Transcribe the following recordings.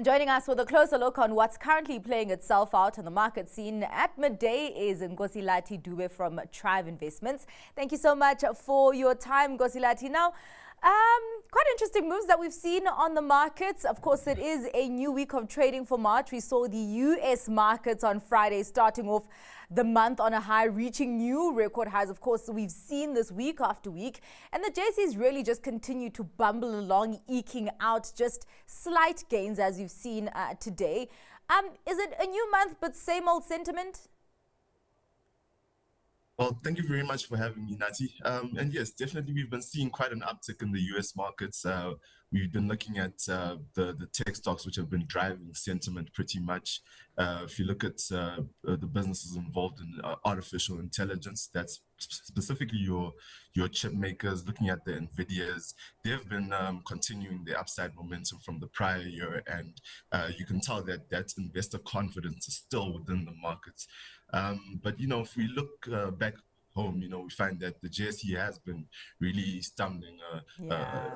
And joining us with a closer look on what's currently playing itself out on the market scene at midday is Gilati from Trive Investments. Thank you so much for your time, Gilati. Now, quite interesting moves that we've seen on the markets. Of course, it is a new week of trading for March. We saw the US markets on Friday starting off the month on a high, reaching new record highs. Of course, we've seen this week after week. And the JSEs really just continue to bumble along, eking out just slight gains as you've seen today. Is it a new month but same old sentiment? Well, thank you very much for having me, Nati. And yes, definitely we've been seeing quite an uptick in the US markets. We've been looking at the tech stocks, which have been driving sentiment pretty much. If you look at the businesses involved in artificial intelligence, that's specifically your chip makers, looking at the NVIDIAs, they've been continuing the upside momentum from the prior year. And you can tell that that investor confidence is still within the markets. But, if we look back home, we find that the JSE has been really stumbling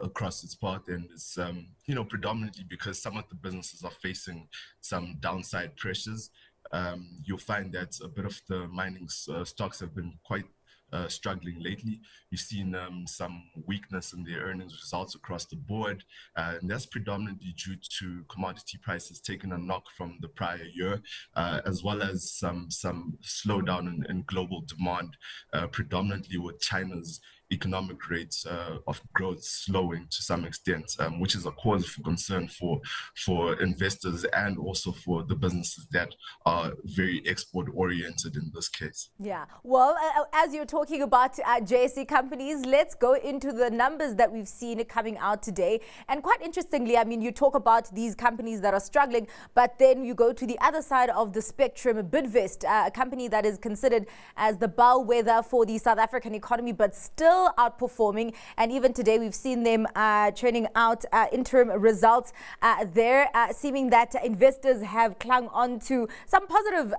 across its path, and it's predominantly because some of the businesses are facing some downside pressures. You'll find that a bit of the mining stocks have been quite struggling lately. You've seen some weakness in their earnings results across the board, and that's predominantly due to commodity prices taking a knock from the prior year, as well as some slowdown in global demand, predominantly with China's economic rates of growth slowing to some extent, which is a cause for concern for investors and also for the businesses that are very export oriented in this case. Yeah, well, as you're talking about JSE companies, let's go into the numbers that we've seen coming out today. And quite interestingly, I mean, you talk about these companies that are struggling, but then you go to the other side of the spectrum, Bidvest, a company that is considered as the bellwether for the South African economy, but still outperforming. And even today we've seen them churning out interim results there, seeming that investors have clung on to some positive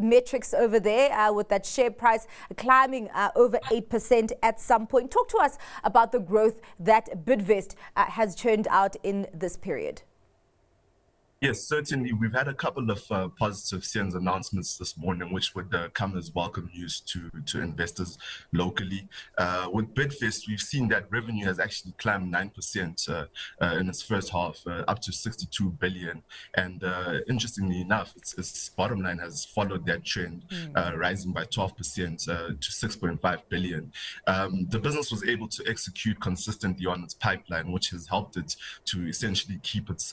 metrics over there, with that share price climbing over 8% at some point. Talk to us about the growth that Bidvest has churned out in this period. Yes, certainly. We've had a couple of positive SENS announcements this morning, which would come as welcome news to investors locally. With Bidvest, we've seen that revenue has actually climbed 9% in its first half, up to 62 billion. And interestingly enough, its bottom line has followed that trend, rising by 12% to 6.5 billion. The business was able to execute consistently on its pipeline, which has helped it to essentially keep its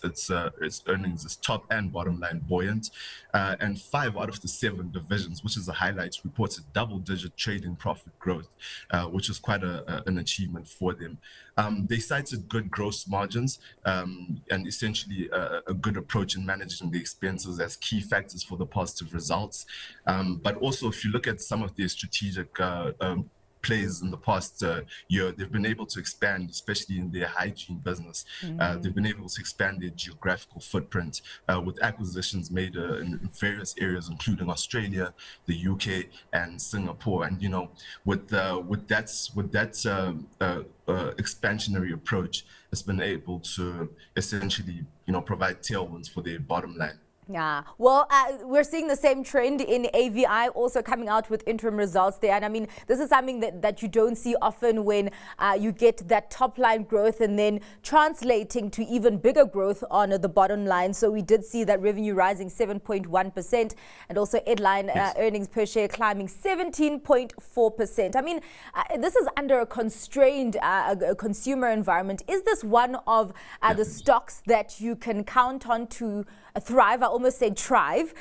earnings, its top and bottom line buoyant, and 5 out of the 7 divisions, which is a highlight, reported double-digit trading profit growth, which is quite an achievement for them. They cited good gross margins and essentially a good approach in managing the expenses as key factors for the positive results. But also, if you look at some of their strategic plays in the past year, they've been able to expand, especially in their hygiene business. They've been able to expand their geographical footprint with acquisitions made in various areas, including Australia, the UK, and Singapore. And with that expansionary approach, it's been able to essentially provide tailwinds for their bottom line. Yeah, well, we're seeing the same trend in AVI, also coming out with interim results there. And I mean, this is something that you don't see often when you get that top line growth and then translating to even bigger growth on the bottom line. So we did see that revenue rising 7.1% and also headline earnings per share climbing 17.4%. I mean, this is under a constrained consumer environment. Is this one of the stocks that you can count on to thrive? I almost say thrive,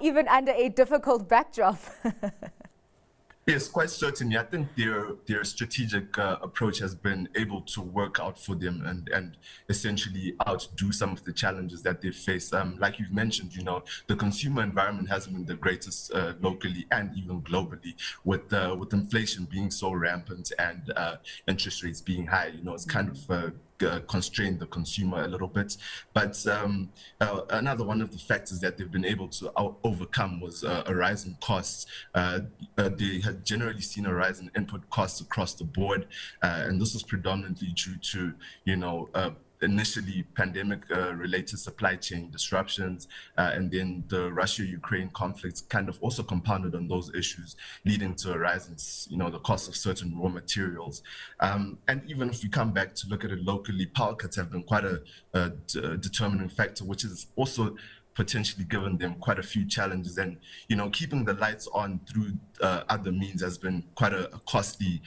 even under a difficult backdrop. Yes, quite certainly. I think their strategic approach has been able to work out for them and essentially outdo some of the challenges that they face. Like you've mentioned, the consumer environment hasn't been the greatest locally and even globally, with inflation being so rampant and interest rates being high. It's kind of constrain the consumer a little bit. But another one of the factors that they've been able to overcome was a rise in costs. They had generally seen a rise in input costs across the board, and this was predominantly due to initially pandemic related supply chain disruptions, and then the Russia-Ukraine conflict kind of also compounded on those issues, leading to a rise in, the cost of certain raw materials. And even if we come back to look at it locally, power cuts have been quite a determining factor, which is also potentially given them quite a few challenges. And, keeping the lights on through other means has been quite a costly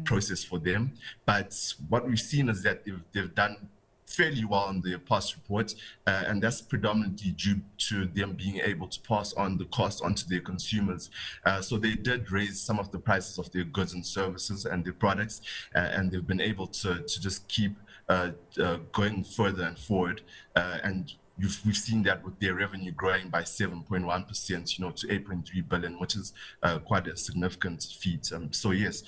process for them. But what we've seen is that they've done fairly well in their past report, and that's predominantly due to them being able to pass on the cost onto their consumers. So they did raise some of the prices of their goods and services and their products, and they've been able to just keep going further and forward. And we've seen that with their revenue growing by 7.1%, to 8.3 billion, which is quite a significant feat. So yes,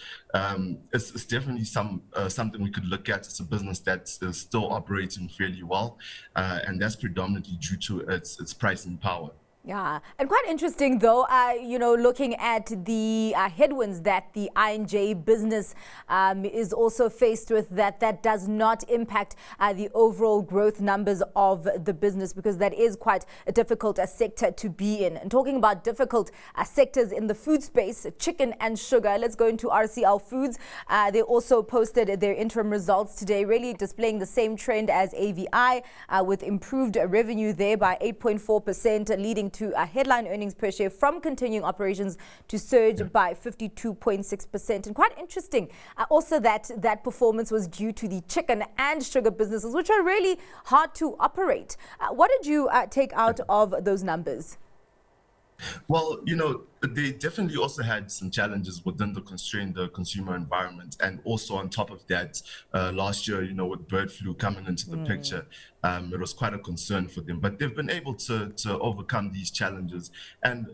it's definitely something we could look at. It's a business that is still operating fairly well, and that's predominantly due to its pricing power. Yeah, and quite interesting though, looking at the headwinds that the I&J business is also faced with, that does not impact the overall growth numbers of the business, because that is quite a difficult sector to be in. And talking about difficult sectors in the food space, chicken and sugar, let's go into RCL Foods. They also posted their interim results today, really displaying the same trend as AVI, with improved revenue there by 8.4%, leading to a headline earnings per share from continuing operations to surge by 52.6%. And quite interesting also that performance was due to the chicken and sugar businesses, which are really hard to operate. What did you take out of those numbers? Well, they definitely also had some challenges within the constrained consumer environment. And also on top of that, last year, with bird flu coming into the picture, it was quite a concern for them. But they've been able to overcome these challenges. And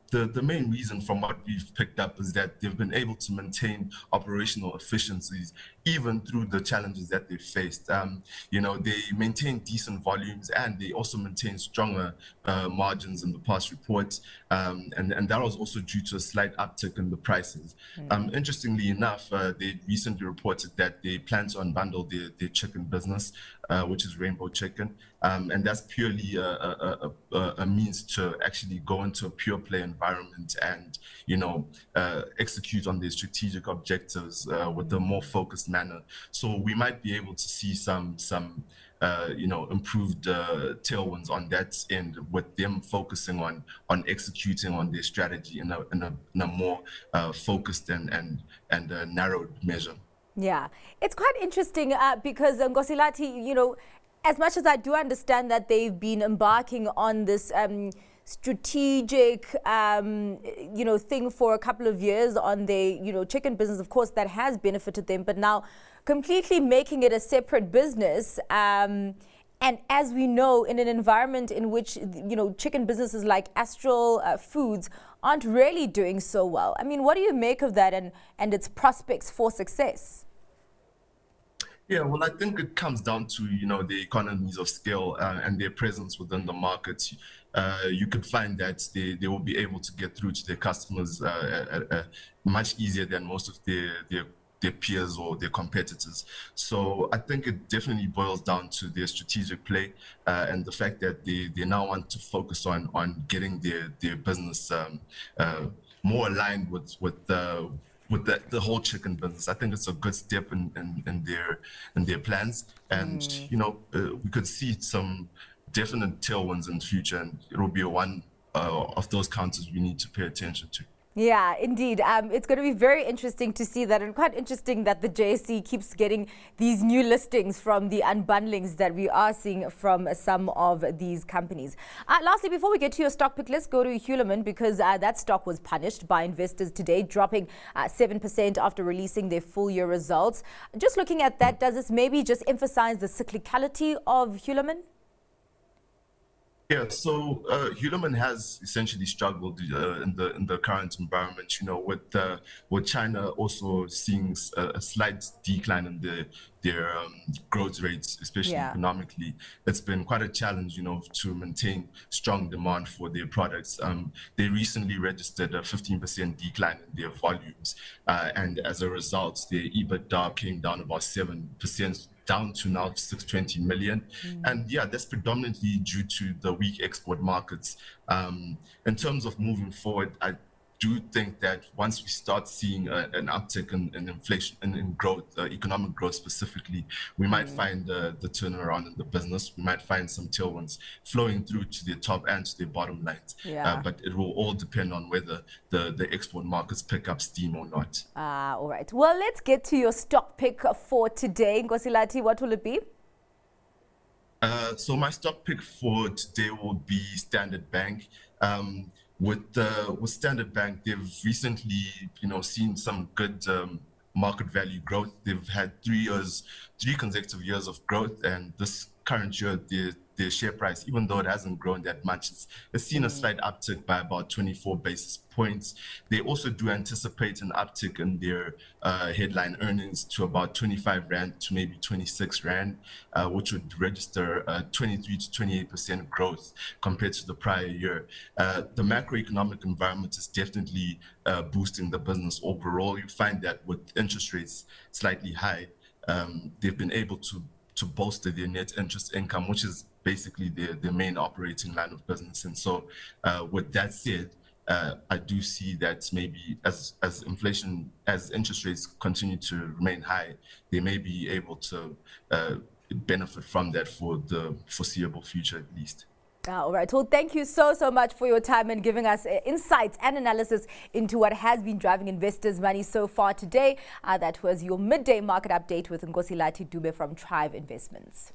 the main reason from what we've picked up is that they've been able to maintain operational efficiencies even through the challenges that they've faced. They maintain decent volumes, and they also maintain stronger margins in the past reports. And that was also due to a slight uptick in the prices. Interestingly enough, they recently reported that they plan to unbundle their chicken business, which is Rainbow Chicken. And that's purely a means to actually go into a pure play environment and, execute on their strategic objectives with a more focused manner. So we might be able to see some improved tailwinds on that end, with them focusing on executing on their strategy in a more focused and narrowed measure. Yeah, it's quite interesting because Gilati, as much as I do understand that they've been embarking on this strategic, thing for a couple of years on their, chicken business, of course, that has benefited them, but now completely making it a separate business. And as we know, in an environment in which, chicken businesses like RCL Foods aren't really doing so well. I mean, what do you make of that and its prospects for success? Yeah, well, I think it comes down to, the economies of scale and their presence within the market. You could find that they will be able to get through to their customers much easier than most of their peers or their competitors. So I think it definitely boils down to their strategic play and the fact that they now want to focus on getting their business more aligned with the whole chicken business. I think it's a good step in their plans, and we could see some definite tailwinds in the future, and it will be one of those counters we need to pay attention to. Yeah, indeed. It's going to be very interesting to see that, and quite interesting that the JSE keeps getting these new listings from the unbundlings that we are seeing from some of these companies. Lastly, before we get to your stock pick, let's go to Hulan, because that stock was punished by investors today, dropping 7% after releasing their full year results. Just looking at that, does this maybe just emphasize the cyclicality of Hulan? Yeah, so Hulan has essentially struggled in the current environment, with China also seeing a slight decline in their growth rates, especially economically. It's been quite a challenge, to maintain strong demand for their products. They recently registered a 15% decline in their volumes, and as a result, their EBITDA came down about 7% down to now 620 million. And yeah, that's predominantly due to the weak export markets. In terms of moving forward, I do think that once we start seeing an uptick in inflation and in growth, economic growth specifically, we might find the turnaround in the business. We might find some tailwinds flowing through to the top and to the bottom lines. Yeah. But it will all depend on whether the export markets pick up steam or not. All right. Well, let's get to your stock pick for today. Gilati, what will it be? So my stock pick for today will be Standard Bank. With Standard Bank, they've recently, seen some good market value growth. They've had 3 consecutive years of growth, and this current year, their share price, even though it hasn't grown that much, it's seen a slight uptick by about 24 basis points. They also do anticipate an uptick in their headline earnings to about 25 Rand to maybe 26 Rand, which would register 23 to 28% growth compared to the prior year. The macroeconomic environment is definitely boosting the business overall. You find that with interest rates slightly high, they've been able to bolster their net interest income, which is basically their main operating line of business. And so with that said, I do see that maybe as interest rates continue to remain high, they may be able to benefit from that for the foreseeable future at least. All right. Well, thank you so much for your time and giving us insights and analysis into what has been driving investors' money so far today. That was your midday market update with Gilati Dube from Tribe Investments.